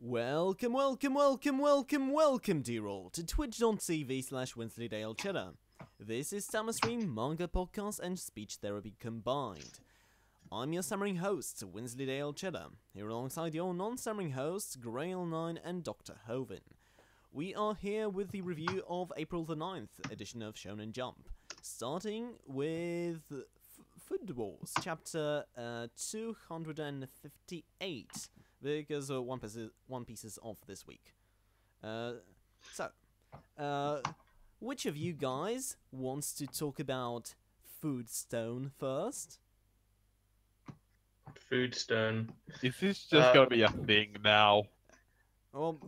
Welcome, dear all, to twitch.tv/Wensleydale Cheddar. This is Stammer Stream, manga podcast, and speech therapy combined. I'm your stammering host, Wensleydale Cheddar, here alongside your non-stammering hosts, Greil and Dr. Hovin. We are here with the review of April the 9th edition of Shonen Jump, starting with Food Wars, chapter 258. Because One Piece is off this week. Which of you guys wants to talk about Foodstone first? Foodstone. Is this just gonna be a thing now?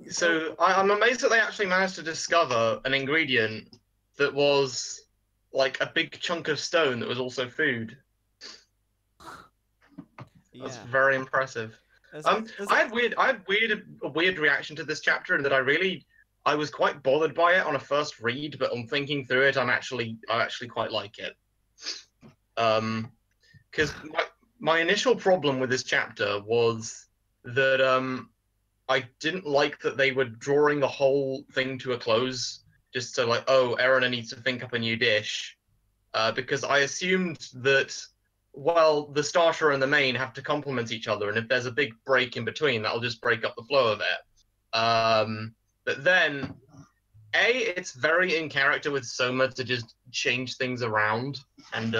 So I'm amazed that they actually managed to discover an ingredient that was like a big chunk of stone that was also food. Yeah. That's very impressive. I had a weird reaction to this chapter, in that I was quite bothered by it on a first read, but on thinking through it, I actually quite like it. Because my initial problem with this chapter was that I didn't like that they were drawing the whole thing to a close, just so like, oh, Erina needs to think up a new dish, because I assumed that, well, the starter and the main have to complement each other, and if there's a big break in between, that'll just break up the flow of it. But then, it's very in character with Soma to just change things around and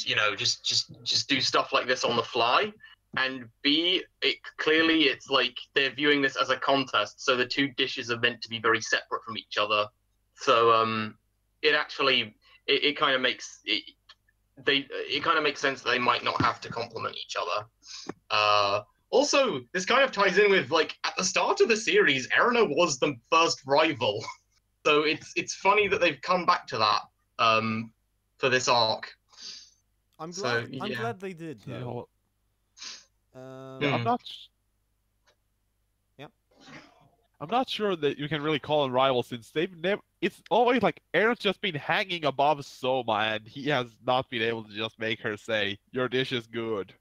you know, just do stuff like this on the fly. And B, it's like they're viewing this as a contest, so the two dishes are meant to be very separate from each other. So it kind of makes sense that they might not have to complement each other. Also, this kind of ties in with, like, at the start of the series, Erina was the first rival, so it's funny that they've come back to that for this arc. I'm glad they did, though. I'm not sure that you can really call them rivals, since they've never. It's always like Erina's just been hanging above Soma, and he has not been able to just make her say, "Your dish is good."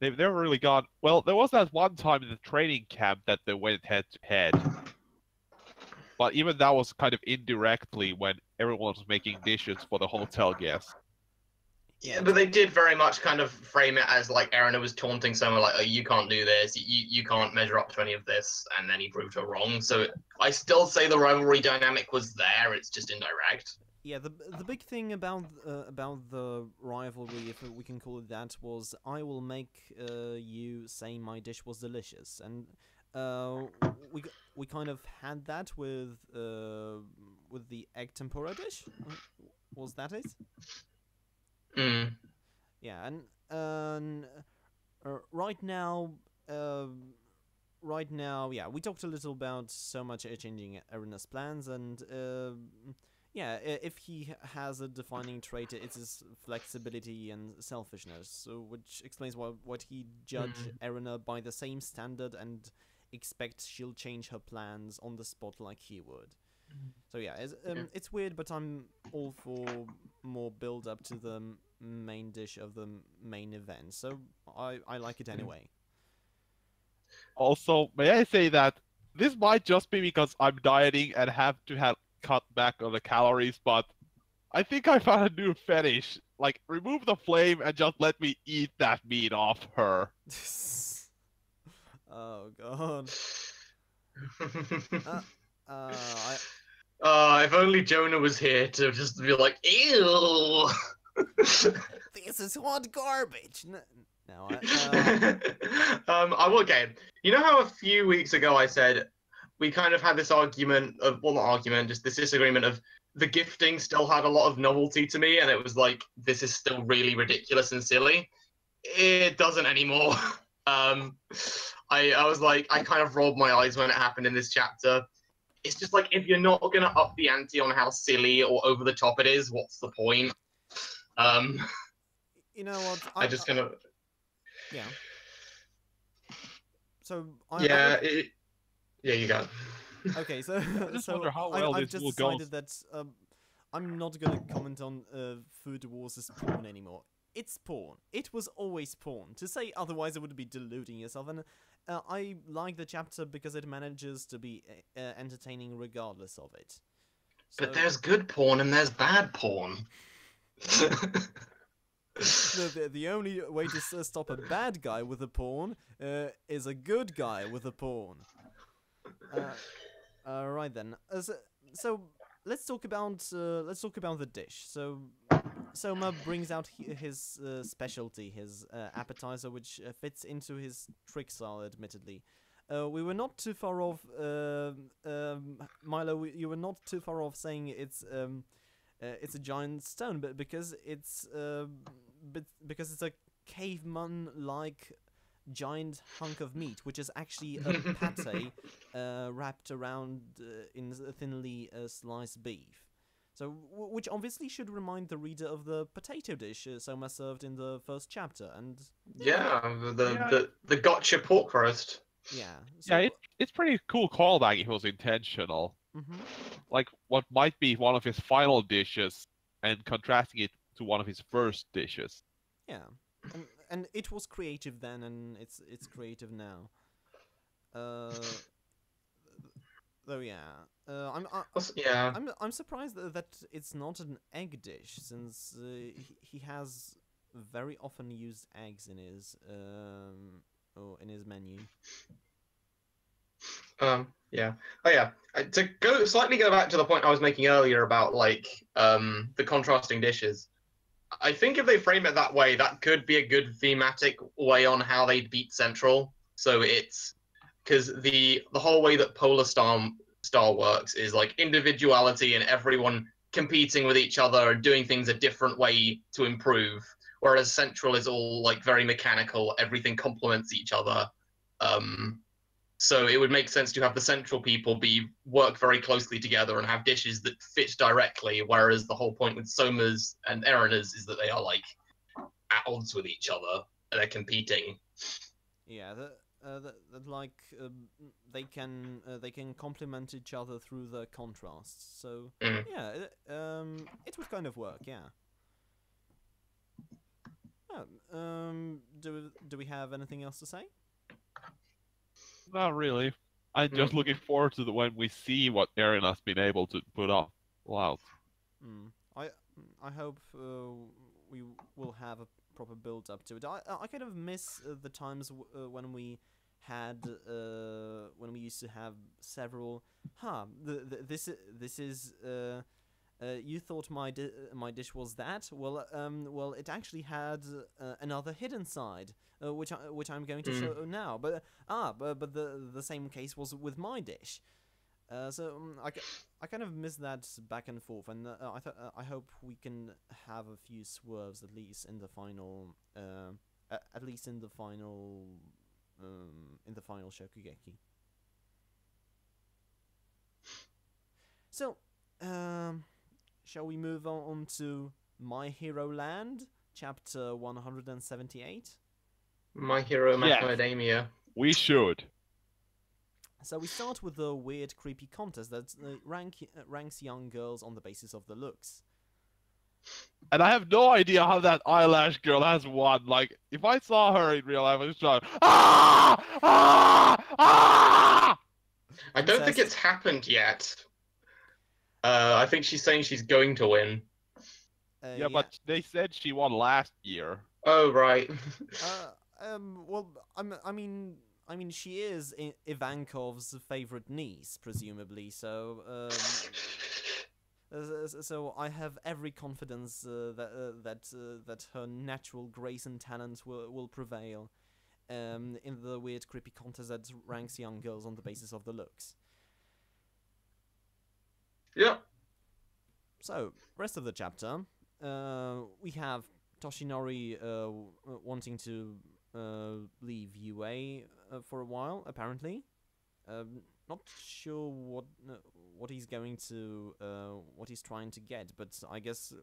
They've never really gone. Well, there was that one time in the training camp that they went head to head, but even that was kind of indirectly when everyone was making dishes for the hotel guests. Yeah, but they did very much kind of frame it as like Erina was taunting Soma, like, "Oh, you can't do this, you can't measure up to any of this," and then he proved her wrong. So I still say the rivalry dynamic was there, it's just indirect. Yeah, the big thing about the rivalry, if we can call it that, was I will make you say my dish was delicious, and we kind of had that with the egg tempura dish. Was that it? Yeah, and right now, yeah, we talked a little about so much changing Erina's plans, and yeah, if he has a defining trait, it's his flexibility and selfishness, so, which explains why he judged Erina by the same standard and expects she'll change her plans on the spot like he would. So yeah, it's weird, but I'm all for more build up to the main dish of the main event, so I like it anyway. Also, may I say that this might just be because I'm dieting and have to cut back on the calories, but I think I found a new fetish. Like, remove the flame and just let me eat that meat off her. Oh god. If only Jonah was here to just be like, "Ew." This is hot garbage. No, okay. You know how a few weeks ago I said we kind of had this argument of, well, not argument, just this disagreement of the gifting still had a lot of novelty to me, and it was like, this is still really ridiculous and silly. It doesn't anymore. I was like, I kind of rolled my eyes when it happened in this chapter. It's just like, if you're not gonna up the ante on how silly or over the top it is, what's the point? You know what? I just kind of... Yeah. So yeah, you got it. Okay, so wonder how well I've this just will decided that I'm not gonna comment on Food Wars' porn anymore. it's porn. It was always porn. To say otherwise, it would be deluding yourself. And I like the chapter because it manages to be entertaining regardless of it. But there's good porn and there's bad porn. The only way to stop a bad guy with a porn is a good guy with a porn. Right then. So let's talk about the dish. So Soma brings out his specialty, his appetizer, which fits into his trick style, admittedly. We were not too far off, Milo. You were not too far off saying it's a giant stone, but because it's a caveman-like giant hunk of meat, which is actually a pate wrapped around in thinly sliced beef. So, which obviously should remind the reader of the potato dish Soma served in the first chapter, and the gotcha pork roast. Yeah. So, Yeah, it's pretty cool callback if it was intentional. Like what might be one of his final dishes and contrasting it to one of his first dishes. Yeah. And it was creative then, and it's creative now. Though I'm surprised that it's not an egg dish, since he has very often used eggs in his menu. Yeah. Oh yeah. To slightly go back to the point I was making earlier about like the contrasting dishes. I think if they frame it that way, that could be a good thematic way on how they beat Central. So it's because the whole way that Polar Star works is like individuality and everyone competing with each other and doing things a different way to improve. Whereas Central is all like very mechanical, everything complements each other. So it would make sense to have the Central people work very closely together and have dishes that fit directly, whereas the whole point with Soma's and Erena's is that they are like at odds with each other and they're competing. Yeah, they can complement each other through the contrasts. So yeah, it would kind of work. Yeah. Do we have anything else to say? Not really. I'm just looking forward to when we see what Erena's been able to put up. Wow. I hope we will have a proper build up to it. I kind of miss the times when we used to have several. This is. You thought my dish was that? Well, it actually had another hidden side, which I'm going to show now. But the same case was with my dish. So I kind of miss that back and forth, and I hope we can have a few swerves at least in the final, Shokugeki. So, shall we move on to My Hero Land, chapter 178? My Hero Macadamia. We should. So we start with the weird, creepy contest that ranks young girls on the basis of their looks. And I have no idea how that eyelash girl has won. Like, if I saw her in real life, I was just like, ah! Ah! Ah! I don't think it's happened yet. I think she's saying she's going to win. Yeah, but they said she won last year. Oh, right. Well, I mean, she is Ivankov's favorite niece, presumably. So, so I have every confidence that her natural grace and talent will prevail in the weird, creepy contest that ranks young girls on the basis of their looks. Yeah. So, rest of the chapter, we have Toshinori wanting to leave UA for a while, apparently. Not sure what he's going to what he's trying to get, but I guess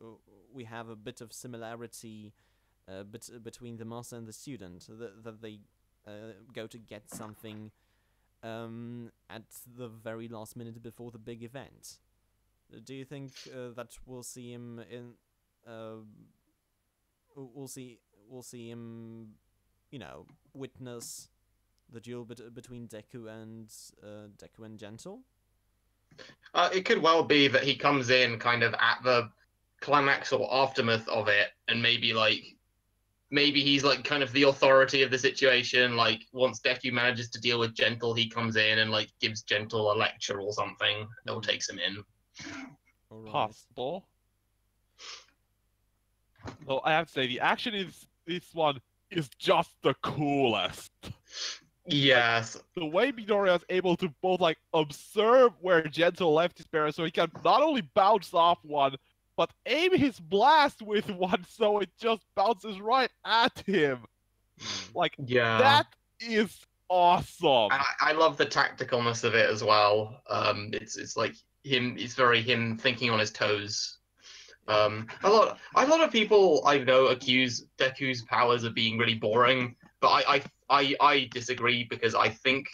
we have a bit of similarity between the master and the student, that they go to get something at the very last minute before the big event. Do you think that we'll see him we'll see him, you know, witness the duel between Deku and Gentle. It could well be that he comes in kind of at the climax or aftermath of it, and maybe he's like kind of the authority of the situation. Like once Deku manages to deal with Gentle, he comes in and like gives Gentle a lecture or something that takes him in. All right. Possible. So I have to say, the action in this one is just the coolest. Yes. Like, the way Midoriya is able to both like observe where Gentle left his parents, so he can not only bounce off one, but aim his blast with one, so it just bounces right at him. Like, yeah, that is awesome. I love the tacticalness of it as well. It's like him. It's very him thinking on his toes. A lot of people I know accuse Deku's powers of being really boring, but I disagree, because I think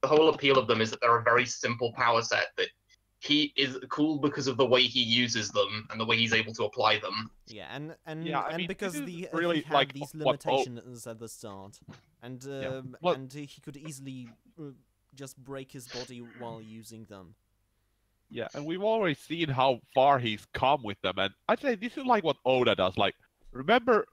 the whole appeal of them is that they're a very simple power set that he is cool because of the way he uses them and the way he's able to apply them. Yeah, and I mean, because he had like these limitations at the start, and well, and he could easily just break his body while using them. Yeah, and we've already seen how far he's come with them, and I'd say this is like what Oda does. Like, remember,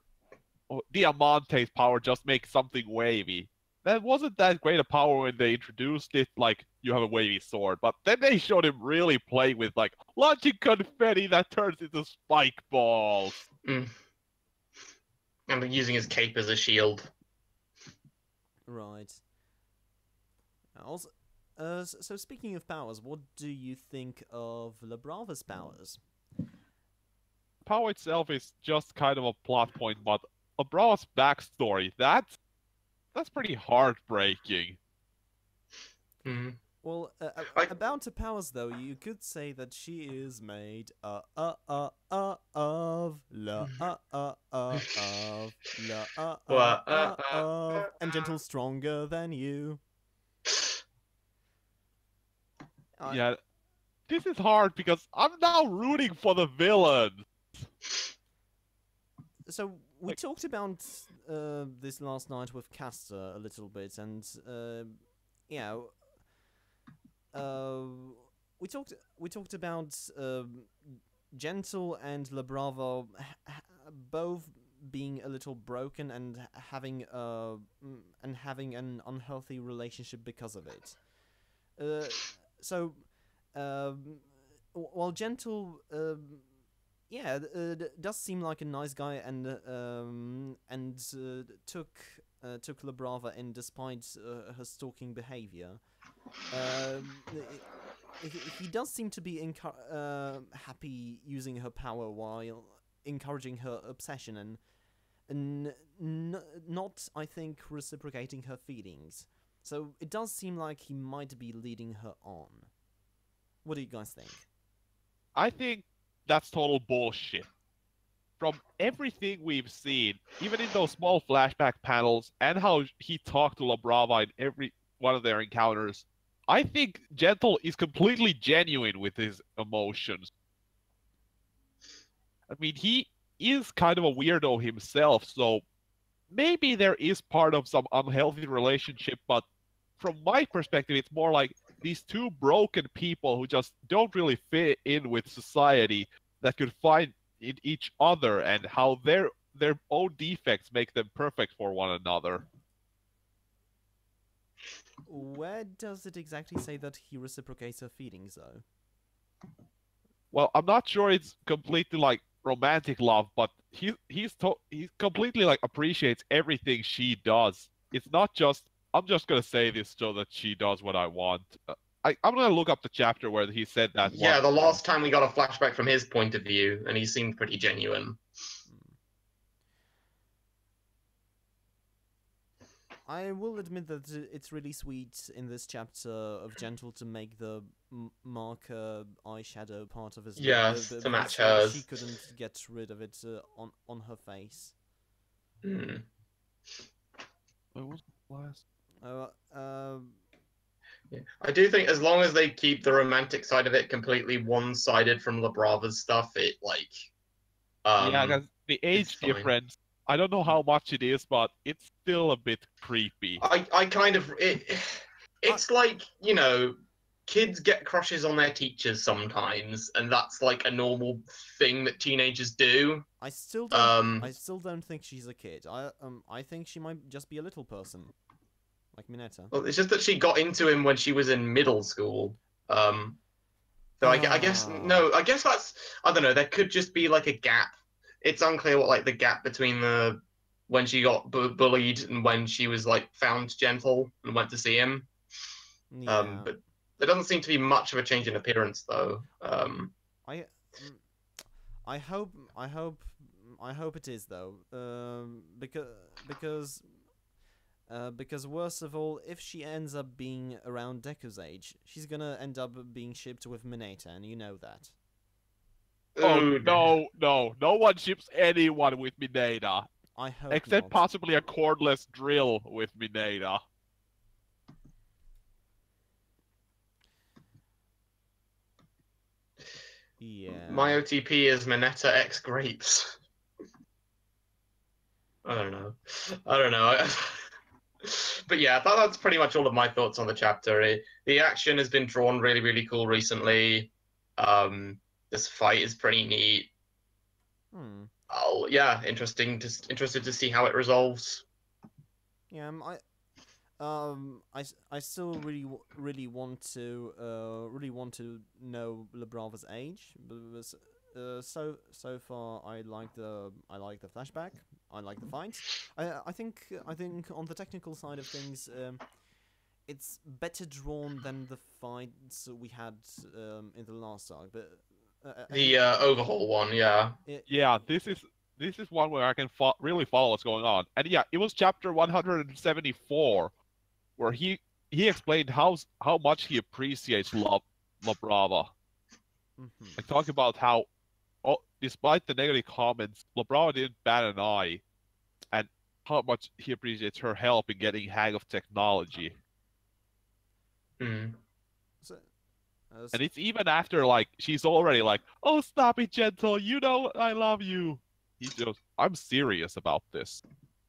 Diamante's power just makes something wavy. That wasn't that great a power when they introduced it, like, you have a wavy sword, but then they showed him really play with, like, launching confetti that turns into spike balls. And using his cape as a shield. Right. Also, so speaking of powers, what do you think of Brava's powers? Power itself is just kind of a plot point, but Brava's backstory, that's pretty heartbreaking. Well, about her powers though, you could say that she is made of and Gentle stronger than you. Yeah, this is hard because I'm now rooting for the villain. So we talked about this last night with Castor a little bit, and yeah, we talked about Gentle and Brava both being a little broken and having an unhealthy relationship because of it. So, while Gentle, yeah, does seem like a nice guy, and took Brava in despite her stalking behavior. He does seem to be happy using her power while encouraging her obsession and not, I think, reciprocating her feelings. So it does seem like he might be leading her on. What do you guys think? I think that's total bullshit. From everything we've seen, even in those small flashback panels, and how he talked to Brava in every one of their encounters, I think Gentle is completely genuine with his emotions. I mean, he is kind of a weirdo himself, so maybe there is part of some unhealthy relationship, but from my perspective, it's more like these two broken people who just don't really fit in with society that could find in each other, and how their own defects make them perfect for one another. Where does it exactly say that he reciprocates her feelings, though? Well, I'm not sure it's completely like romantic love, but he completely like appreciates everything she does. It's not just, I'm just gonna say this so that she does what I want. I'm gonna look up the chapter where he said that. Yeah, the last time we got a flashback from his point of view, and he seemed pretty genuine. I will admit that it's really sweet in this chapter of Gentle to make the marker eyeshadow part of his look. Yeah, to match hers. She couldn't get rid of it on her face. Wait, what's the last? Yeah. I do think as long as they keep the romantic side of it completely one-sided from Brava's stuff, it like yeah, because the age difference I don't know how much it is, but it's still a bit creepy. I kind of it's like, you know, kids get crushes on their teachers sometimes, and that's like a normal thing that teenagers do. I still don't think she's a kid. I think she might just be a little person, like Mineta. Well, it's just that she got into him when she was in middle school. So I guess no, I guess that's, I don't know. There could just be like a gap. It's unclear what like the gap between the when she got bullied and when she was like found gentle and went to see him. Yeah. But there doesn't seem to be much of a change in appearance though. I hope it is though. Because worst of all, if she ends up being around Deku's age, she's gonna end up being shipped with Mineta, and you know that. Oh no one ships anyone with Mineta. I hope except not. possibly a cordless drill with Mineta. Yeah. My OTP is Mineta X Grapes. I don't know. But yeah, that's pretty much all of my thoughts on the chapter. The action has been drawn really, really cool recently. This fight is pretty neat. Oh yeah, interested to see how it resolves. Yeah, I still really want to know Brava's age, but so far I like the flashback. I like the fights. I think on the technical side of things, it's better drawn than the fights we had in the last arc. But the overhaul one, yeah. Yeah, this is one where I can really follow what's going on. And yeah, it was chapter 174 where he explained how much he appreciates La Brava. Like talking about how, despite the negative comments, La Brava didn't bat an eye, and how much he appreciates her help in getting hang of technology. And it's even after, like, she's already like, oh, stop it, gentle, you know I love you. He goes, I'm serious about this.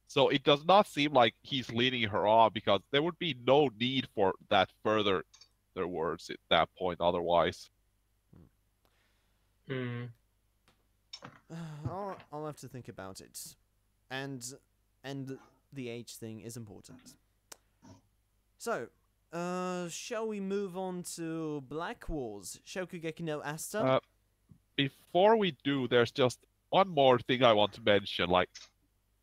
So it does not seem like he's leading her on, because there would be no need for that further their words at that point otherwise. I'll have to think about it. And the age thing is important. So, shall we move on to Black Wars? Shokugeki no Asta? Before we do, there's just one more thing I want to mention. Like,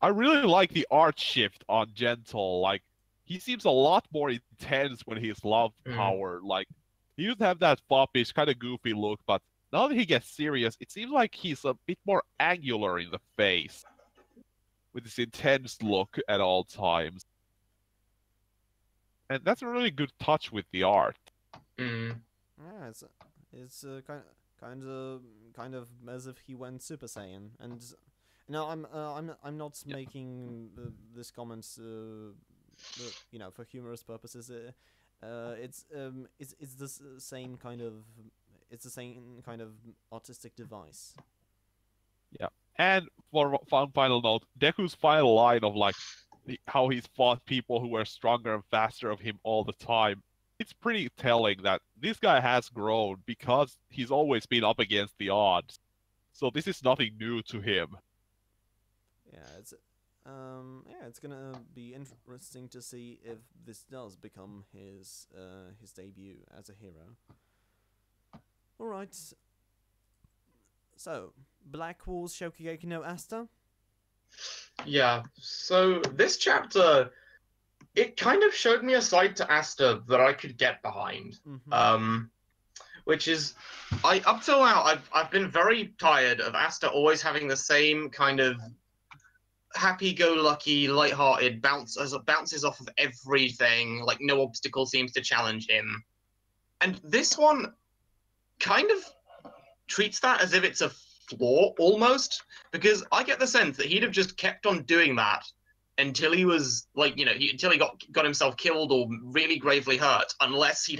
I really like the art shift on Gentle. Like, he seems a lot more intense when he's love powered. Like, he used to have that foppish, kind of goofy look, but now that he gets serious, it seems like he's a bit more angular in the face, with this intense look at all times. And that's a really good touch with the art. Yeah, it's kind of as if he went Super Saiyan. And no, I'm not making this comments, you know, for humorous purposes. It's the same kind of. It's the same kind of artistic device. Yeah, and for one final note, Deku's final line of like how he's fought people who were stronger and faster of him all the time. It's pretty telling that this guy has grown because he's always been up against the odds. So this is nothing new to him. Yeah, it's gonna be interesting to see if this does become his debut as a hero. Alright. So, Black Wars Shokugeki no Asta? Yeah, so this chapter, it kind of showed me a side to Asta that I could get behind. Which is, up till now, I've been very tired of Asta always having the same kind of happy-go-lucky, light-hearted bounces off of everything, like no obstacle seems to challenge him. And this one kind of treats that as if it's a flaw, almost, because I get the sense that he'd have just kept on doing that until he was, like, you know, until he got himself killed or really gravely hurt, unless he'd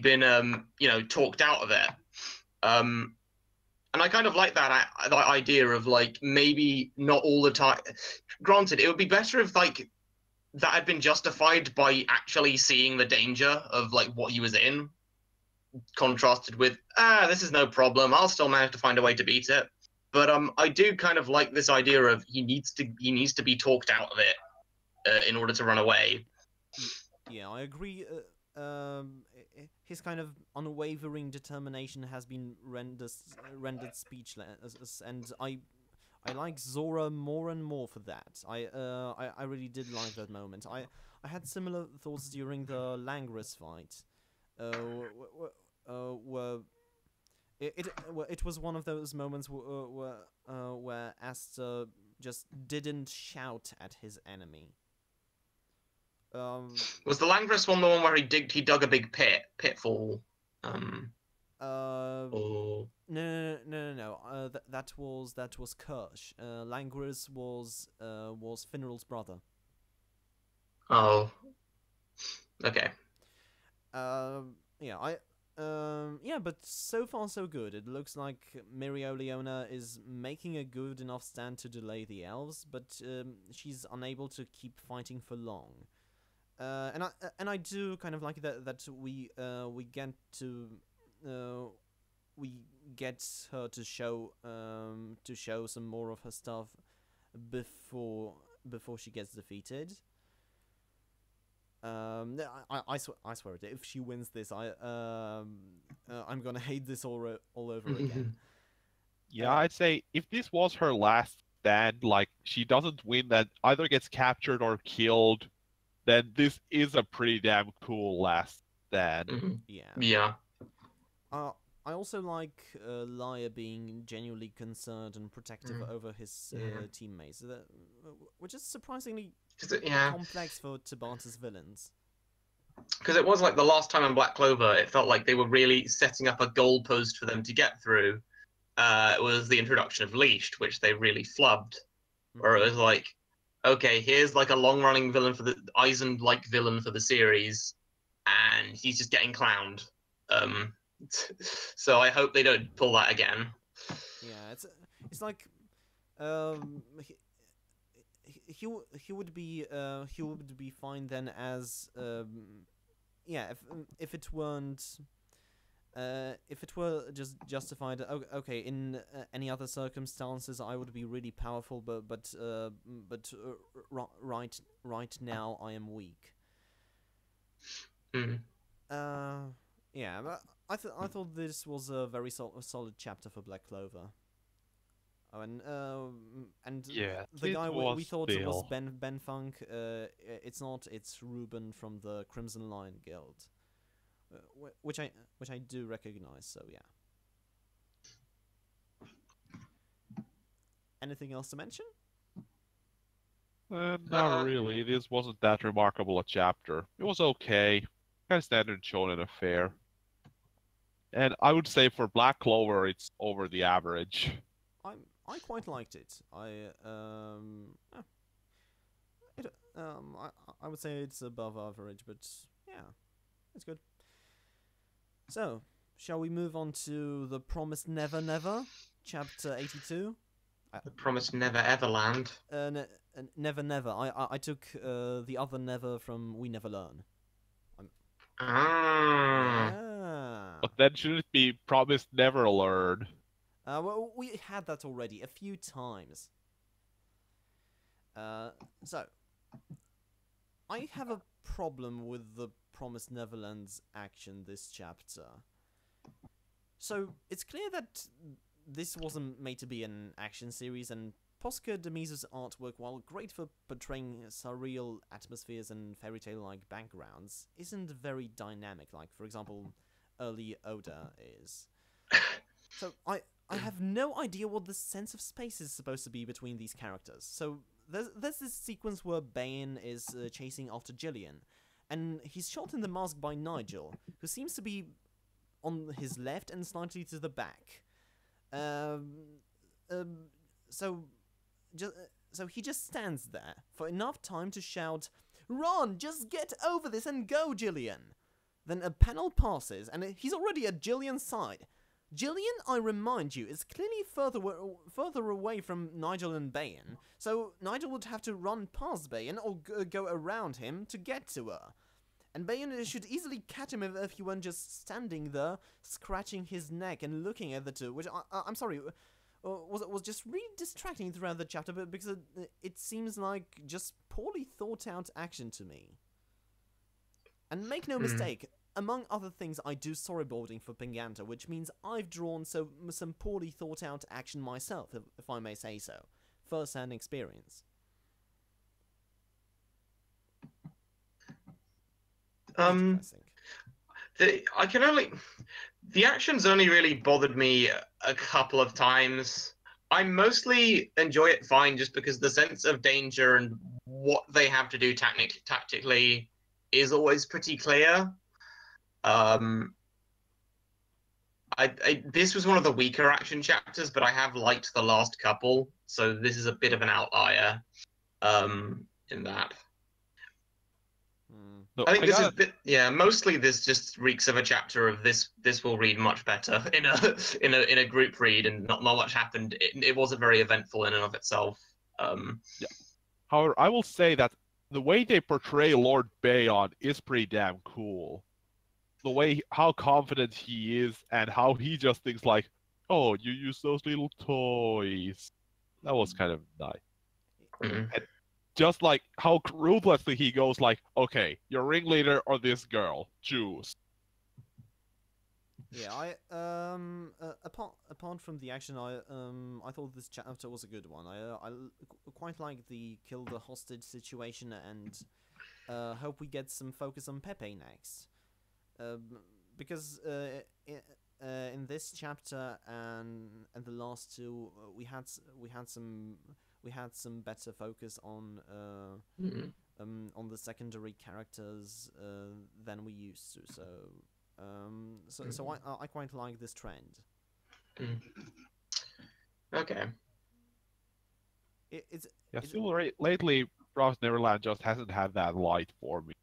been, you know, talked out of it. And I kind of like that idea of like maybe not all the time. Granted, it would be better if like that had been justified by actually seeing the danger of like what he was in, contrasted with this is no problem. I'll still manage to find a way to beat it. But I do kind of like this idea of he needs to be talked out of it in order to run away. Yeah, I agree. His kind of unwavering determination has been rendered speechless, and I like Zora more and more for that. I really did like that moment. I had similar thoughts during the Langris fight, where it was one of those moments where Aster just didn't shout at his enemy. Was the Langris one the one where he dug a big pitfall? Or... No. That was Kirsch. Langris was Finral's brother. Oh. Okay. But so far so good. It looks like Mirioliona is making a good enough stand to delay the elves, but she's unable to keep fighting for long. And I do kind of like that we get her to show some more of her stuff before she gets defeated. I swear it. If she wins this, I'm gonna hate this all over again. Yeah, I'd say if this was her last stand, like she doesn't win, then either gets captured or killed, then this is a pretty damn cool last stand. Mm-hmm. Yeah. I also like Laia being genuinely concerned and protective over his teammates, which is surprisingly complex for Tabata's villains. Because it was like the last time in Black Clover, it felt like they were really setting up a goalpost for them to get through. It was the introduction of Leashed, which they really flubbed. Where it was like, okay, here's like a long-running villain for the Eisen-like villain for the series, and he's just getting clowned. So I hope they don't pull that again. Yeah, it's like he would be fine then as if it weren't if it were just justified. Okay, in any other circumstances I would be really powerful, but right now I am weak. Yeah, but I thought this was a very solid chapter for Black Clover. Oh, and yeah, the guy we thought Bill. was Ben Funk, it's not. It's Ruben from the Crimson Lion Guild, which I do recognize. So yeah. Anything else to mention? Not really. This wasn't that remarkable a chapter. It was okay, kind of standard shonen affair. And I would say for Black Clover, it's over the average. I quite liked it. I would say it's above average, but yeah, it's good. So, shall we move on to the Promised Never, chapter 82? The Promised Neverland. Never. I took the other Never from We Never Learn. But then should it be Promised Neverland? Well, we had that already a few times. So, I have a problem with the Promised Neverland's action this chapter. So, it's clear that this wasn't made to be an action series, and Posca Demise's artwork, while great for portraying surreal atmospheres and fairy tale-like backgrounds, isn't very dynamic, like, for example, early Oda is. So, I have no idea what the sense of space is supposed to be between these characters. So, there's this sequence where Bane is chasing after Jillian, and he's shot in the mask by Nigel, who seems to be on his left and slightly to the back. So he just stands there for enough time to shout, "Ron, just get over this and go, Jillian!" Then a panel passes, and he's already at Jillian's side. Gillian, I remind you, is clearly further away from Nigel and Bayan, so Nigel would have to run past Bayan or go around him to get to her. And Bayan should easily catch him if he weren't just standing there, scratching his neck and looking at the two, which, I'm sorry, was just really distracting throughout the chapter, but because it seems like just poorly thought out action to me. And make no mistake, among other things, I do storyboarding for Pinganta, which means I've drawn some poorly thought out action myself, if I may say so. First-hand experience. The action's only really bothered me a couple of times. I mostly enjoy it fine just because the sense of danger and what they have to do tactically is always pretty clear. This was one of the weaker action chapters, but I have liked the last couple, so this is a bit of an outlier in that. So I think mostly this just reeks of a chapter of this will read much better in a group read, and not much happened. It wasn't very eventful in and of itself. Yeah. However, I will say that the way they portray Lord Bayon is pretty damn cool. The way how confident he is and how he just thinks like, oh, you use those little toys. That was kind of nice. And just like how ruthlessly he goes like, okay, your ringleader or this girl, choose. Yeah, apart from the action, I thought this chapter was a good one. I quite like the kill the hostage situation, and hope we get some focus on Pepe next. Because in this chapter and the last two, we had some better focus on the secondary characters than we used to. So I quite like this trend. Okay. Lately, Promised Neverland just hasn't had that light for me.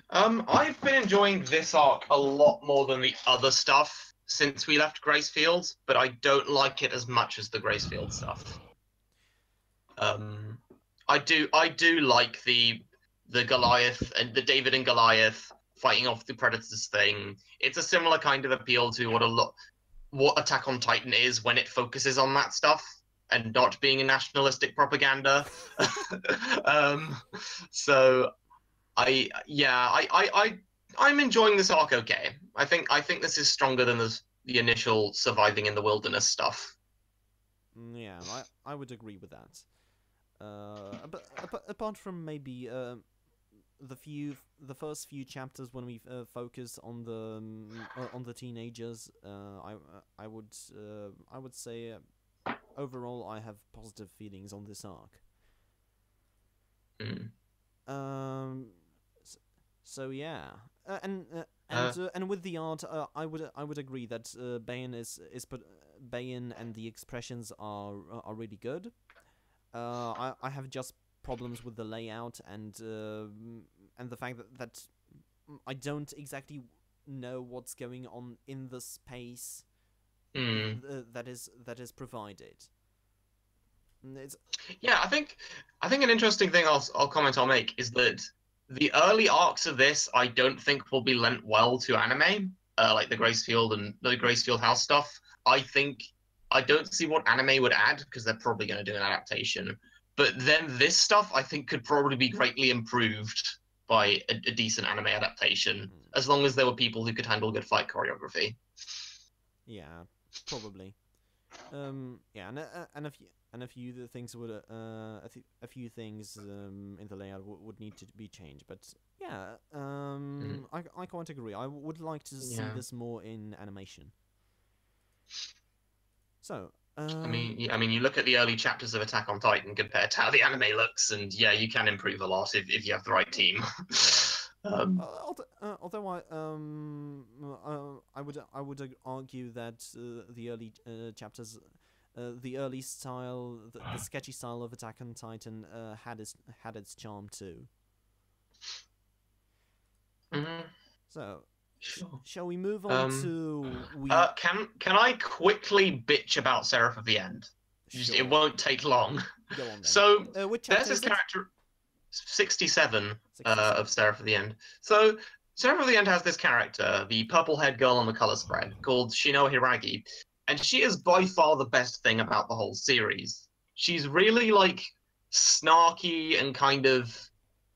I've been enjoying this arc a lot more than the other stuff since we left Gracefield, but I don't like it as much as the Gracefield stuff. I do like the Goliath and the David and Goliath fighting off the Predators thing. It's a similar kind of appeal to what Attack on Titan is when it focuses on that stuff and not being a nationalistic propaganda. So I'm enjoying this arc okay. I think this is stronger than the initial surviving in the wilderness stuff. Yeah, I would agree with that. But apart from maybe the first few chapters when we focus on the teenagers, I would say overall I have positive feelings on this arc. So yeah, and with the art, I would agree that Bayan and the expressions are really good. I have just problems with the layout and the fact that I don't exactly know what's going on in the space that is provided. Yeah, I think an interesting thing I'll make is that the early arcs of this I don't think will be lent well to anime, like the Gracefield and the Gracefield House stuff. I don't see what anime would add because they're probably going to do an adaptation. But then this stuff I think could probably be greatly improved by a decent anime adaptation, as long as there were people who could handle good fight choreography. Yeah, probably. Yeah, and a few things would a few things in the layout would need to be changed, but yeah, I quite agree. I would like to see this more in animation. So. I mean, you look at the early chapters of Attack on Titan compared to how the anime looks, and yeah, you can improve a lot if you have the right team. Although I would argue that the early chapters, the early style, the sketchy style of Attack on Titan had its charm too. So Sure. Shall we move on to Can I quickly bitch about Seraph of the End? Sure. It won't take long. Go on then. So which there's chapter this is it? character, 67, 67. of Seraph of the End. So Seraph of the End has this character, the purple-haired girl on the color spread, called Shino Hiragi, and she is by far the best thing about the whole series. She's really like snarky and kind of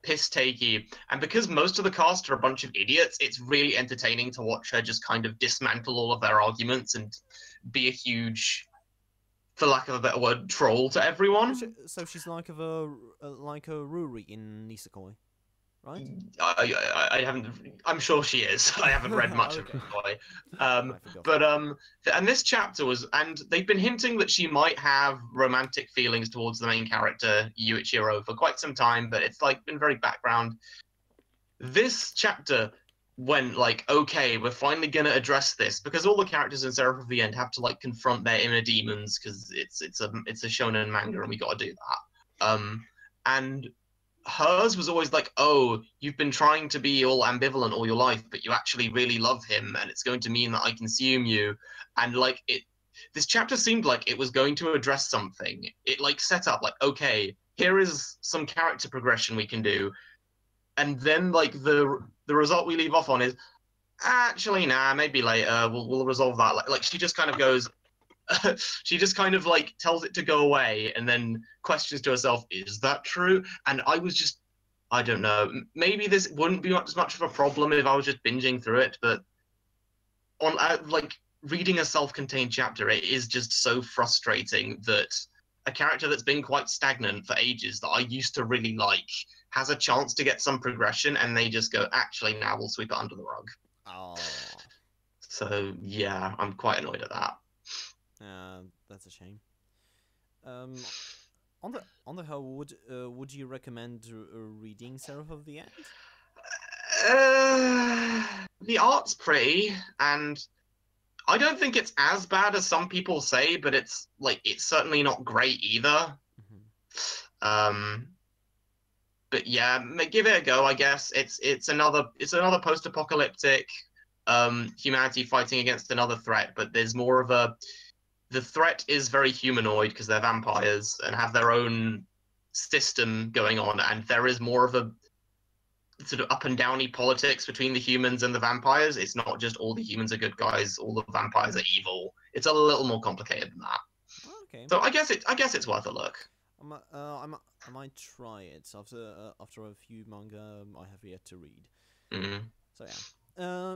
piss-takey, and because most of the cast are a bunch of idiots, it's really entertaining to watch her just kind of dismantle all of their arguments and be a huge, for lack of a better word, troll to everyone. So she's like a Ruri in Nisekoi, right? I haven't. I'm sure she is. I haven't read much Okay. of Nisekoi. I forgot. But and this chapter was, and they've been hinting that she might have romantic feelings towards the main character Yuichiro for quite some time, but it's like been very background. This chapter went like, okay, we're finally gonna address this, because all the characters in Seraph of the End have to like confront their inner demons, because it's a shonen manga and we got to do that. And hers was always like, oh, you've been trying to be all ambivalent all your life, but you actually really love him, and it's going to mean that I consume you. And like this chapter seemed like it was going to address something. It like set up like, okay, here is some character progression we can do, and then like the result we leave off on is, actually, nah, maybe later we'll resolve that. Like she just kind of goes. She just kind of like tells it to go away and then questions to herself, is that true? And I was just, I don't know, maybe this wouldn't be as much of a problem if I was just binging through it, but on like reading a self-contained chapter, it is just so frustrating that a character that's been quite stagnant for ages that I used to really like has a chance to get some progression, and they just go, actually, now we'll sweep it under the rug. Oh. So yeah, I'm quite annoyed at that. That's a shame. On the whole, would you recommend reading Seraph of the End? The art's pretty, and I don't think it's as bad as some people say, but it's certainly not great either. Mm-hmm. But yeah, give it a go. I guess it's another post-apocalyptic humanity fighting against another threat, but there's more of the threat is very humanoid because they're vampires and have their own system going on, and there is more of a sort of up and downy politics between the humans and the vampires. It's not just all the humans are good guys, all the vampires are evil. It's a little more complicated than that. Okay. So I guess it's worth a look. I might try it after a few manga I have yet to read. Mm-hmm. So yeah.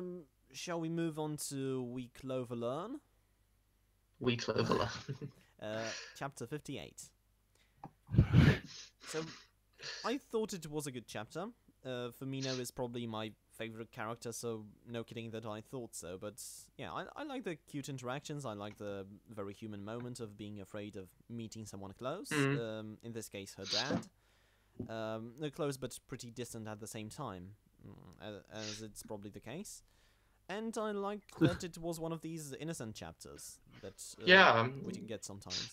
Shall we move on to We Clover Learn? We Clover. Chapter 58. So, I thought it was a good chapter. Firmino is probably my favorite character, so no kidding that I thought so. But yeah, I like the cute interactions. I like the very human moment of being afraid of meeting someone close. In this case, her dad. Close but pretty distant at the same time, as it's probably the case. And I liked that it was one of these innocent chapters that we can get sometimes.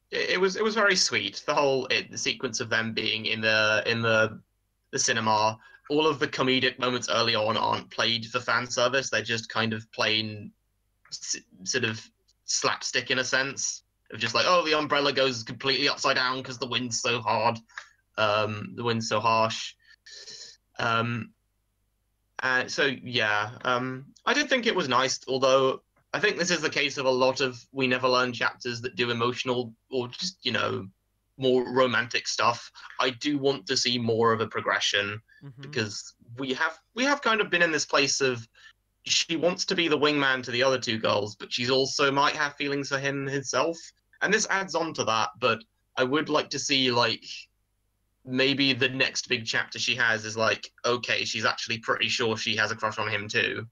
It was very sweet. The whole the sequence of them being in the cinema. All of the comedic moments early on aren't played for fan service. They're just kind of plain sort of slapstick in a sense of just like, oh, the umbrella goes completely upside down because the wind's so hard, the wind's so harsh. So yeah, I did think it was nice, although I think this is the case of a lot of We Never Learn chapters that do emotional or just, more romantic stuff. I do want to see more of a progression, because we have kind of been in this place of she wants to be the wingman to the other two girls, but she's also might have feelings for him herself. And this adds on to that, but I would like to see like maybe the next big chapter she has is like, okay, she's actually pretty sure she has a crush on him too.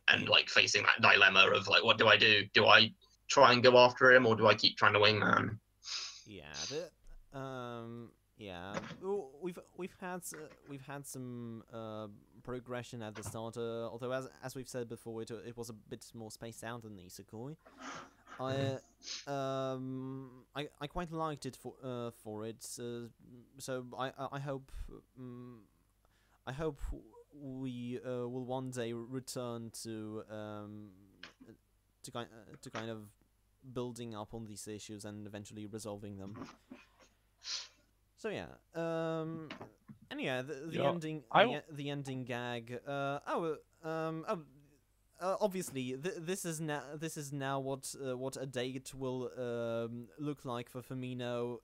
And like facing that dilemma of like, what do I do? Do I try and go after him, or do I keep trying to wingman? Yeah, we've had some progression at the start. Although as we've said before, it was a bit more spaced out than Isekoi. I quite liked it for it. So I hope we will one day return to kind of building up on these issues and eventually resolving them. So yeah, and yeah, the Yeah, ending, the ending gag. Obviously, this is now what a date will look like for Firmino,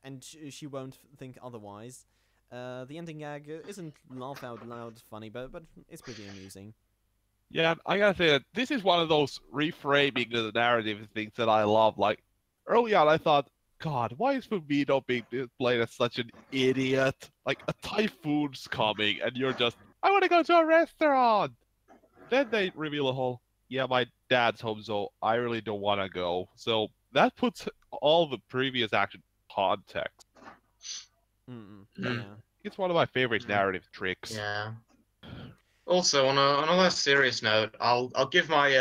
and she won't think otherwise. The ending gag isn't laugh out loud funny, but it's pretty amusing. Yeah, I gotta say that this is one of those reframing the narrative things that I love. Like, early on, I thought, God, why is Fumino being displayed as such an idiot? Like, a typhoon's coming, and you're just, I want to go to a restaurant! Then they reveal a whole, yeah, my dad's home, so I really don't want to go. So that puts all the previous action in context. Yeah. It's one of my favorite narrative tricks. Yeah. Also, on a less serious note, I'll give my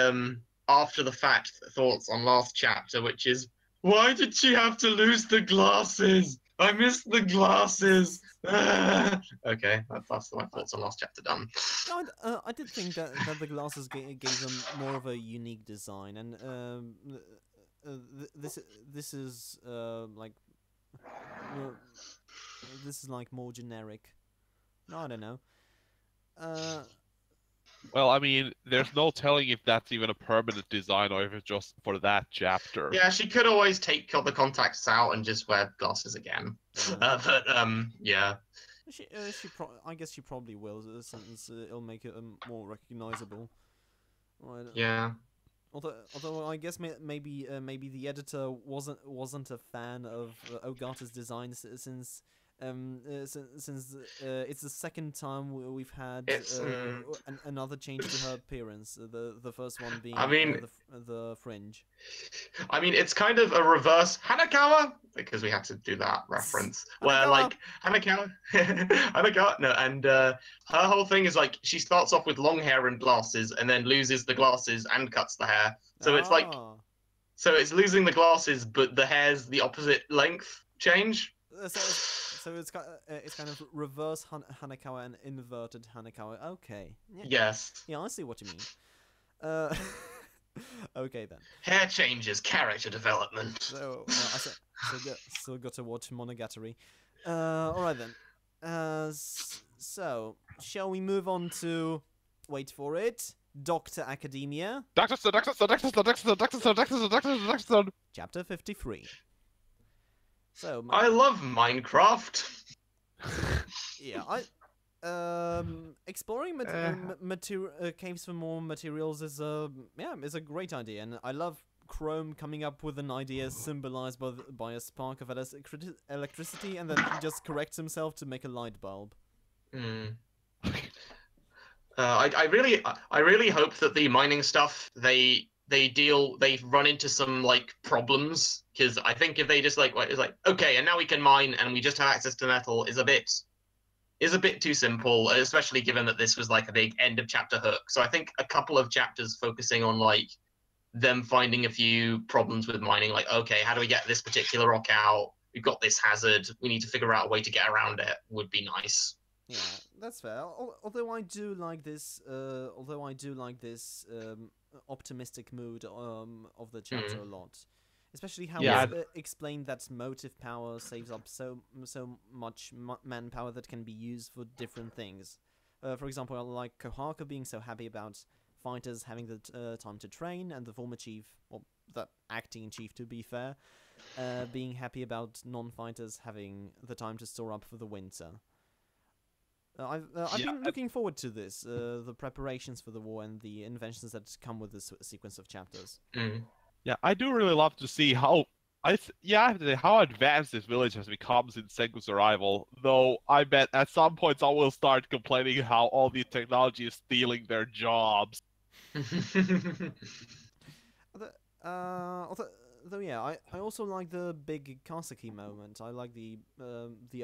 after the fact thoughts on last chapter, which is, why did she have to lose the glasses? I missed the glasses. Okay, that's my thoughts on last chapter done. No, I did think that the glasses gave them more of a unique design, and this is like this is like more generic. No, I don't know. Well, I mean, there's no telling if that's even a permanent design or if it's just for that chapter. Yeah, she could always take the contacts out and just wear glasses again. But yeah. I guess she probably will, since it'll make it more recognizable. Right. Yeah. Although I guess maybe the editor wasn't a fan of Ogata's design, since it's the second time we've had another change to her appearance. The first one being the fringe. I mean, it's kind of a reverse Hanakawa, because we had to do that reference where like Hanakawa, no, and her whole thing is like she starts off with long hair and glasses, and then loses the glasses and cuts the hair. So it's like, so it's losing the glasses, but the hair's the opposite length change. So it's kind of reverse Hanakawa and inverted Hanakawa. Okay. Yeah. Yes. Yeah, I see what you mean. Okay then. Hair changes, character development. So still got to watch Monogatari. All right then. So shall we move on to? Wait for it. Doctor Academia. Chapter 53. So I love Minecraft. Yeah, exploring caves for more materials is a great idea, and I love Chrome coming up with an idea symbolized by a spark of electricity, and then he just corrects himself to make a light bulb. I really hope that the mining stuff they run into some like problems, because I think if they just it's like, okay, and now we can mine and we just have access to metal is a bit too simple, especially given that this was like a big end of chapter hook. So I think a couple of chapters focusing on like them finding a few problems with mining, like, okay, how do we get this particular rock out? We've got this hazard. We need to figure out a way to get around it. Would be nice. Yeah, that's fair. Although I do like this. Optimistic mood of the chapter a lot, especially how it's explained that motive power saves up so much manpower that can be used for different things. For example, I like Kohaku being so happy about fighters having the time to train, and the former chief, or the acting chief to be fair, being happy about non-fighters having the time to store up for the winter. I've been looking forward to this, the preparations for the war and the inventions that come with this sequence of chapters. Yeah, I do really love to see how I have to say how advanced this village has become since Senku's arrival. Though I bet at some points I will start complaining how all the technology is stealing their jobs. Though yeah, I also like the big Kaseki moment. I like the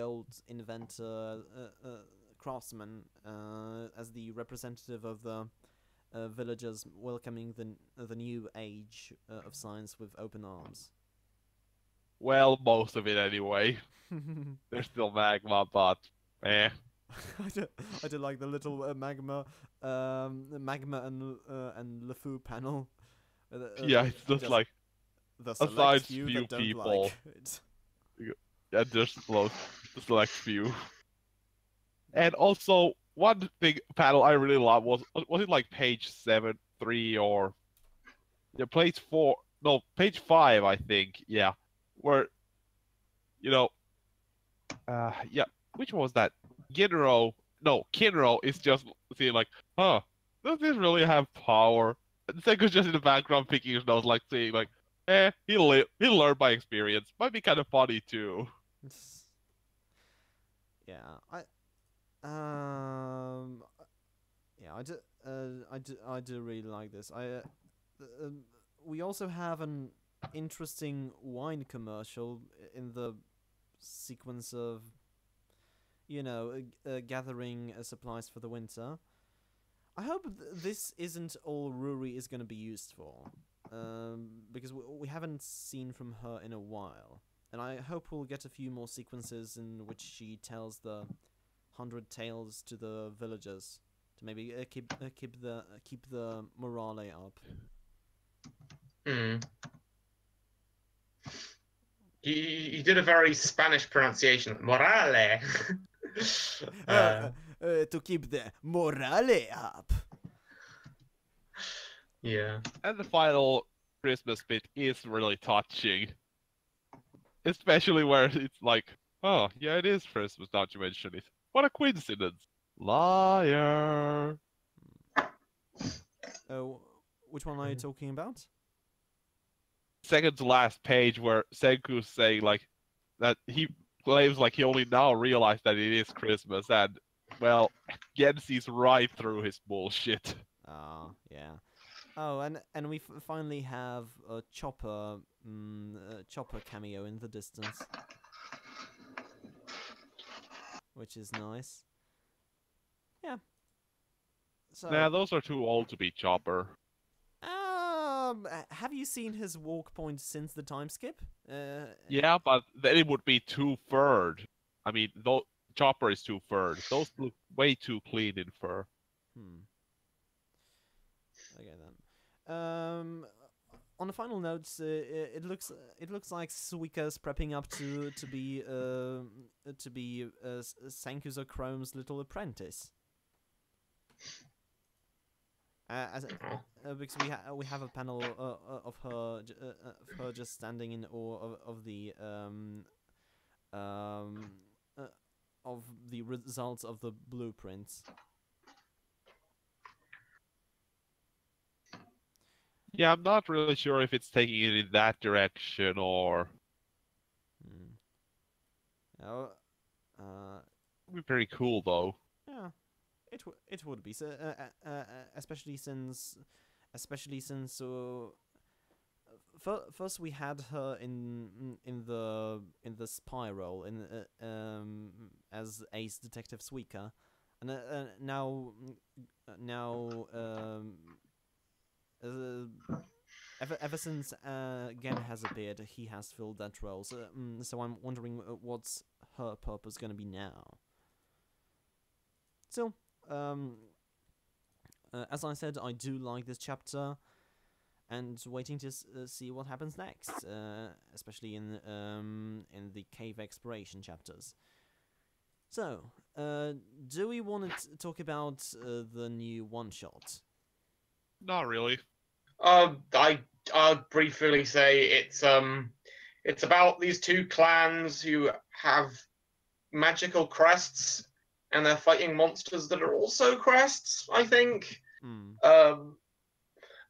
old inventor. Craftsman as the representative of the villagers welcoming the new age of science with open arms. Well, most of it anyway. There's still magma, but I do like the little magma and LeFou panel. Yeah, it's just like the aside select few few that don't people. like it. Yeah, just the select few. And also, one thing panel I really love was it like page 7-3 or yeah, page 4? No, page 5, I think. Yeah, where yeah, which one was that? Kinro is just seeing like, huh, does this really have power? And Senku's just in the background picking his nose, like saying like, he'll learn by experience. Might be kind of funny too. Yeah, um, yeah, I do really like this. We also have an interesting wine commercial in the sequence of, gathering supplies for the winter. I hope this isn't all Ruri is going to be used for, because we haven't seen from her in a while. And I hope we'll get a few more sequences in which she tells the 100 tales to the villagers to maybe keep the morale up. You did a very Spanish pronunciation. Morale. To keep the morale up. Yeah. And the final Christmas bit is really touching. Especially where it's like, oh, yeah, it is Christmas, not to mention it. What a coincidence. Liar. Which one are you talking about? Second to last page where Senku's saying like that he claims like he only now realized that it is Christmas, and well, Gen sees right through his bullshit. Oh, yeah. Oh, and we finally have a Chopper cameo in the distance, which is nice. Yeah. So. Nah, those are too old to be Chopper. Have you seen his walk point since the time skip? Yeah, but then it would be too furred. I mean, Chopper is too furred. Those look way too clean in fur. Okay then. On the final notes, it looks like Suika's prepping up to be Senku's Chrome's little apprentice. Because we have a panel of her just standing in awe of the results of the blueprints. Yeah, I'm not really sure if it's taking it in that direction or. Oh, it'd be pretty cool though. Yeah. It would be so, especially since first we had her in the spiral as Ace Detective Suika, and now ever since Gen has appeared, he has filled that role. So I'm wondering what's her purpose going to be now. So. As I said, I do like this chapter, and waiting to see what happens next, especially in the cave exploration chapters. So, do we want to talk about the new one-shot? Not really. I'll briefly say it's about these two clans who have magical crests. And they're fighting monsters that are also crests, I think.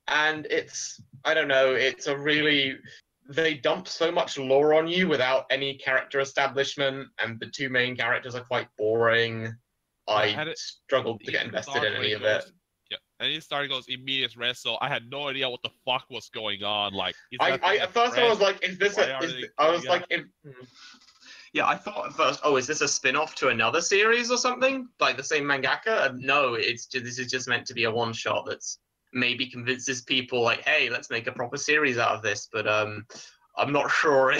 And it's, I don't know, it's a really, they dump so much lore on you without any character establishment, and the two main characters are quite boring. I struggled to get invested in any of it. Yeah, and it started goes immediate rest, so I had no idea what the fuck was going on. Like, at first I was like, is this Yeah, I thought at first, is this a spin-off to another series or something? Like the same mangaka? No, this is just meant to be a one-shot that's maybe convinces people like, hey, let's make a proper series out of this. But I'm not sure.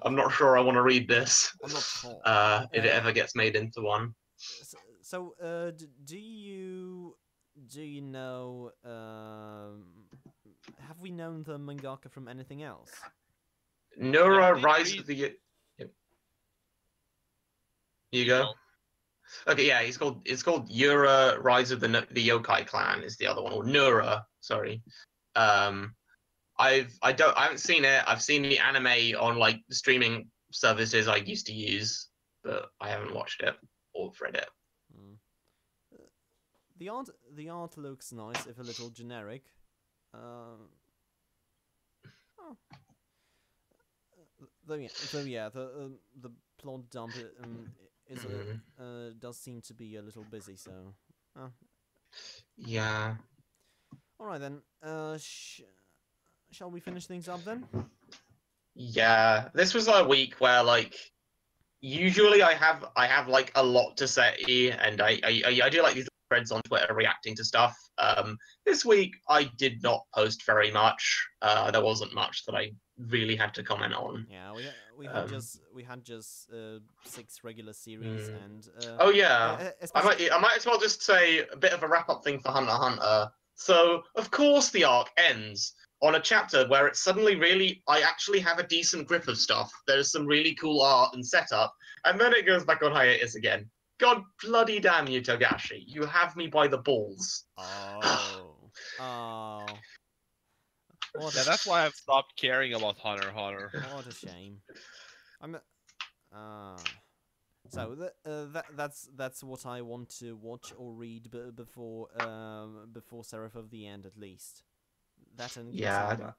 I'm not sure I want to read this. I'm not sure. If it ever gets made into one. Do you know? Have we known the mangaka from anything else? Nura did Rise read- of the. Yep. You go. Okay, yeah, it's called Yura Rise of the Yokai Clan is the other one, or Nura, sorry. I haven't seen it. I've seen the anime on like the streaming services I used to use, but I haven't watched it or read it. Mm. The art looks nice, if a little generic. Oh. Though yeah, the plot dump does seem to be a little busy. So, Yeah. all right then. Shall we finish things up then? Yeah. This was a week where like usually I have like a lot to say, and I do like these threads on Twitter reacting to stuff. This week I did not post very much. There wasn't much that I really had to comment on. Yeah, we had just 6 regular series and. Oh yeah, Especially... I might as well just say a bit of a wrap up thing for Hunter x Hunter. So of course the arc ends on a chapter where it's suddenly really I actually have a decent grip of stuff. There's some really cool art and setup, and then it goes back on hiatus again. God bloody damn you, Togashi! You have me by the balls. Oh. Oh. Yeah, that's why I've stopped caring about Hunter x Hunter. What a shame. So that's what I want to watch or read before Seraph of the End, at least. That and yeah,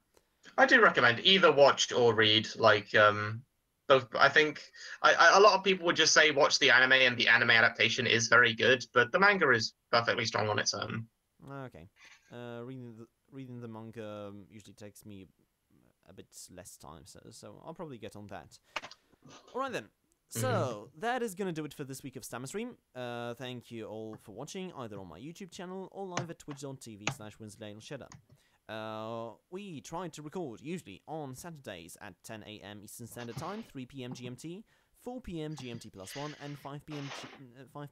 I do recommend either watch or read. Like both. I think a lot of people would just say watch the anime, and the anime adaptation is very good, but the manga is perfectly strong on its own. Okay. Reading the manga usually takes me a bit less time, so I'll probably get on that. Alright then. So, that is gonna do it for this week of Stammer Stream. Thank you all for watching, either on my YouTube channel or live at twitch.tv/Wensleydale Cheddar. We try to record usually on Saturdays at 10 AM Eastern Standard Time, 3 PM GMT, 4 PM GMT+1, and 5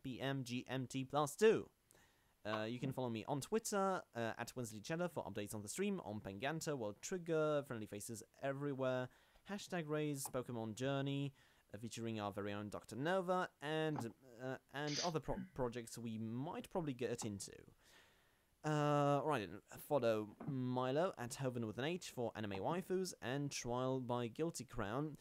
PM GMT+2. You can follow me on Twitter at Wensleydale Cheddar for updates on the stream, on Penganta, World Trigger, Friendly Faces Everywhere, #Raise Pokemon Journey, featuring our very own Dr. Nova, and other projects we might probably get into. Right, follow Milo at HovinwithanH for anime waifus and Trial by Guilty Crown.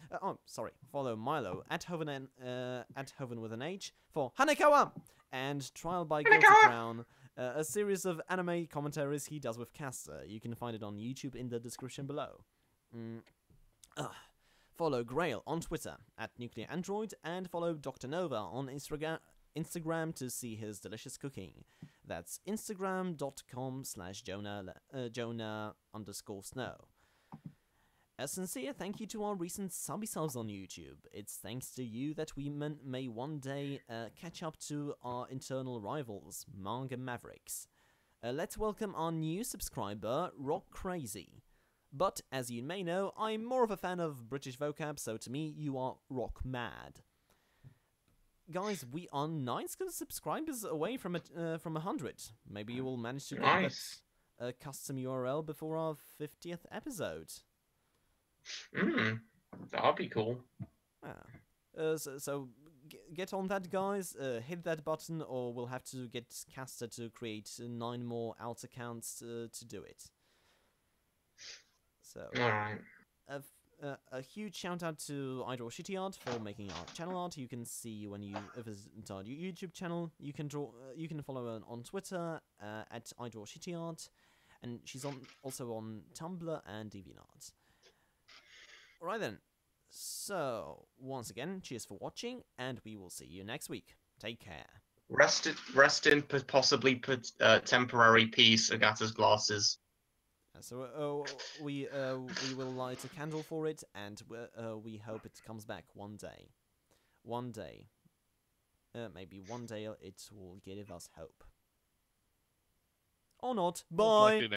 Follow Milo at HovinwithanH for Hanekawa and Trial by Guilty Crown, a series of anime commentaries he does with Castor. You can find it on YouTube in the description below. Follow Greil on Twitter at Nuclear Android, and follow Dr. Nova on Instagram to see his delicious cooking. That's Instagram.com/Jonah_Snow. A sincere thank you to our recent subby subs on YouTube. It's thanks to you that we may one day catch up to our internal rivals, Manga Mavericks. Let's welcome our new subscriber, Rock Crazy. But, as you may know, I'm more of a fan of British vocab, so to me, you are rock mad. Guys, we are 9 subscribers away from 100. Maybe you will manage to get a custom URL before our 50th episode. That'd be cool. So get on that, guys. Hit that button, or we'll have to get Castor to create 9 more alt accounts to do it. So, Alright. a huge shout out to iDrawShittyArt for making our channel art. You can see when you visit our YouTube channel. You can follow her on Twitter at iDrawShittyArt, and she's also on Tumblr and DeviantArt. Alright then. So once again, cheers for watching, and we will see you next week. Take care. Rest in possibly temporary peace, Agata's glasses. So we will light a candle for it, and we hope it comes back one day. One day. Maybe one day it will give us hope. Or not. Bye!